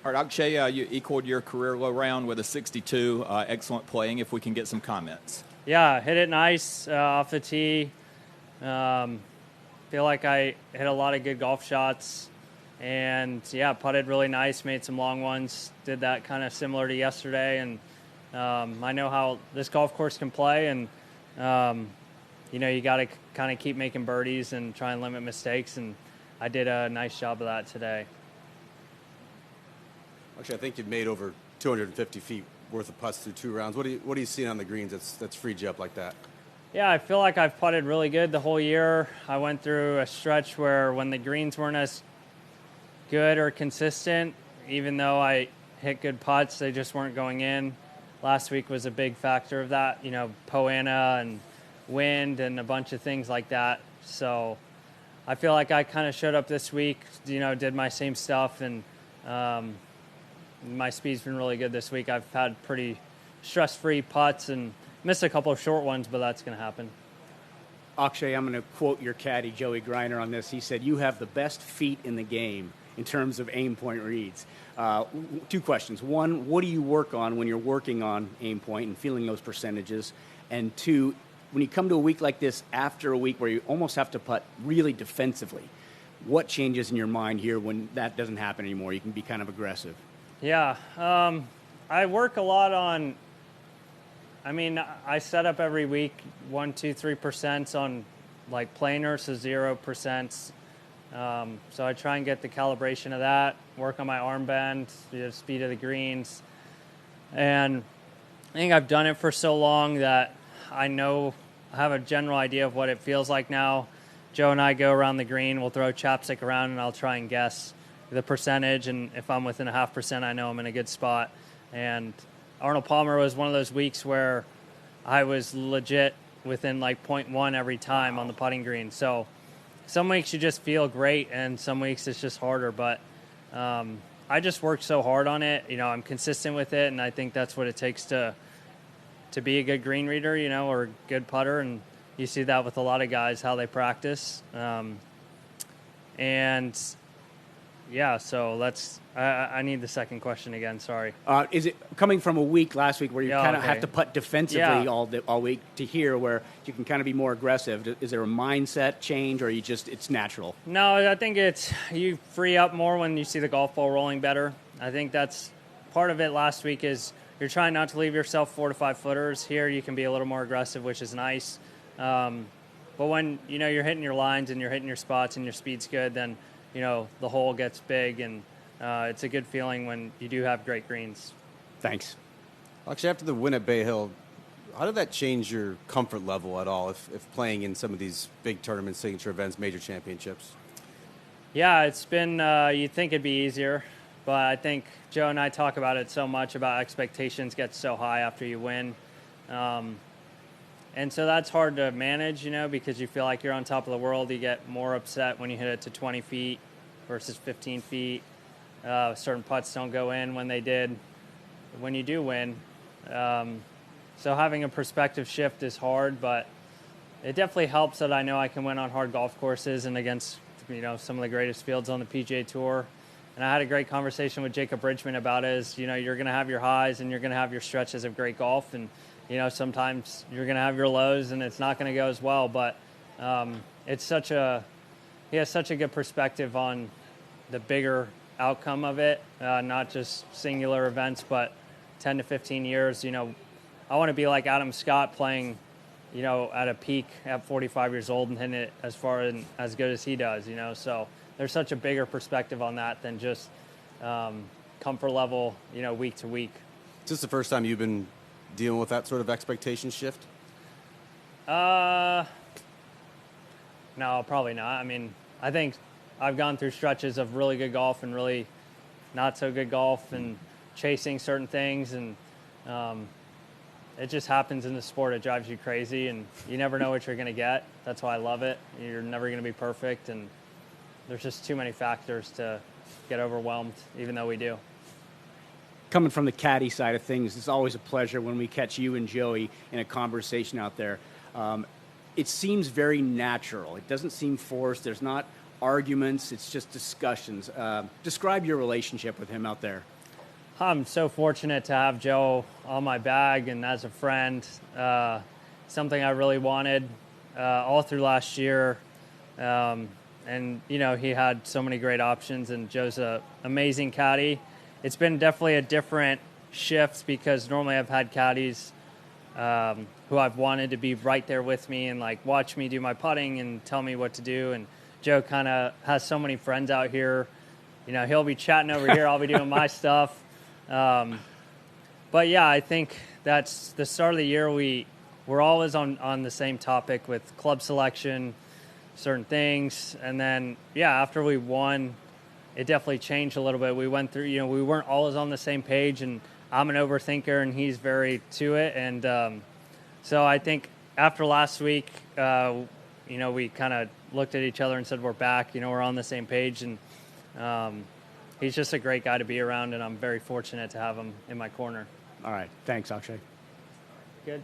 All right, Akshay, you equaled your career low round with a 62. Excellent playing. If we can get some comments. Yeah, hit it nice off the tee. Feel like I hit a lot of good golf shots. And, yeah, putted really nice, made some long ones. Did that kind of similar to yesterday. And I know how this golf course can play. And, you got to kind of keep making birdies and try and limit mistakes. And I did a nice job of that today. Actually, I think you've made over 250 feet worth of putts through 2 rounds. What do you see on the greens that's freed you up like that? Yeah, I feel like I've putted really good the whole year. I went through a stretch where when the greens weren't as good or consistent, even though I hit good putts, they just weren't going in. Last week was a big factor of that, Poana and wind and a bunch of things like that. So I feel like I kind of showed up this week, did my same stuff, and my speed's been really good this week. I've had pretty stress-free putts and missed a couple of short ones, but that's going to happen. Akshay, I'm going to quote your caddy, Joey Greiner, on this. He said, "You have the best feet in the game in terms of AimPoint reads." 2 questions. 1, what do you work on when you're working on AimPoint and feeling those percentages? And 2, when you come to a week like this, after a week where you almost have to putt really defensively, what changes in your mind here when that doesn't happen anymore? You can be kind of aggressive. Yeah, I work a lot on, I set up every week 1, 2, 3% on like planer, so 0%. So I try and get the calibration of that, work on my arm bend, the speed of the greens. And I think I've done it for so long that I have a general idea of what it feels like now. Joe and I go around the green, we'll throw ChapStick around, and I'll try and guess the percentage, and if I'm within a 0.5%, I know I'm in a good spot. And Arnold Palmer was one of those weeks where I was legit within like 0.1 every time on the putting green. So some weeks you just feel great, and some weeks it's just harder. But I just work so hard on it. I'm consistent with it, and I think that's what it takes to be a good green reader, or a good putter. And you see that with a lot of guys, how they practice. And yeah, so I need the second question again, sorry. Is it coming from a week last week where you kind of have to putt defensively all week to here where you can kind of be more aggressive? Is there a mindset change, or it's natural? No, I think you free up more when you see the golf ball rolling better. I think that's part of it last week is you're trying not to leave yourself 4 to 5 footers. Here you can be a little more aggressive, which is nice. But when, you're hitting your lines and you're hitting your spots and your speed's good, then the hole gets big, and it's a good feeling when you do have great greens. Thanks. Actually, after the win at Bay Hill, how did that change your comfort level at all if playing in some of these big tournaments, signature events, major championships? Yeah, it's been, you'd think it'd be easier, but I think Joe and I talk about it so much about expectations get so high after you win. And so that's hard to manage, because you feel like you're on top of the world. You get more upset when you hit it to 20 feet versus 15 feet. Certain putts don't go in when they did when you do win. So having a perspective shift is hard, but it definitely helps that I know I can win on hard golf courses and against some of the greatest fields on the PGA Tour. And I had a great conversation with Jacob Bridgman about it. You're going to have your highs and you're going to have your stretches of great golf, and sometimes you're going to have your lows and it's not going to go as well, but he has such a good perspective on the bigger outcome of it, not just singular events, but 10 to 15 years. I want to be like Adam Scott playing, at a peak at 45 years old and hitting it as far and as good as he does, so there's such a bigger perspective on that than just comfort level, week to week. Is this the first time you've been dealing with that sort of expectation shift? No, probably not. I think I've gone through stretches of really good golf and really not so good golf and chasing certain things, and it just happens in the sport. It drives you crazy, and you never know what you're going to get. That's why I love it. You're never going to be perfect, and there's just too many factors to get overwhelmed, even though we do. Coming from the caddy side of things, it's always a pleasure when we catch you and Joey in a conversation out there. It seems very natural. It doesn't seem forced. There's not arguments. It's just discussions. Describe your relationship with him out there. I'm so fortunate to have Joe on my bag and as a friend. Something I really wanted all through last year. And, you know, he had so many great options, and Joe's an amazing caddy. It's been definitely a different shift because normally I've had caddies who I've wanted to be right there with me and, like, watch me do my putting and tell me what to do. And Joe kind of has so many friends out here. You know, he'll be chatting over here. I'll be doing my stuff. But, yeah, I think that's the start of the year. We're always on the same topic with club selection, certain things. And then, yeah, after we won, it definitely changed a little bit. We went through, you know, we weren't always on the same page, and I'm an overthinker and he's very to it. And so I think after last week, you know, we kind of looked at each other and said, we're back, you know, we're on the same page. And he's just a great guy to be around, and I'm very fortunate to have him in my corner. All right. Thanks, Akshay. Good.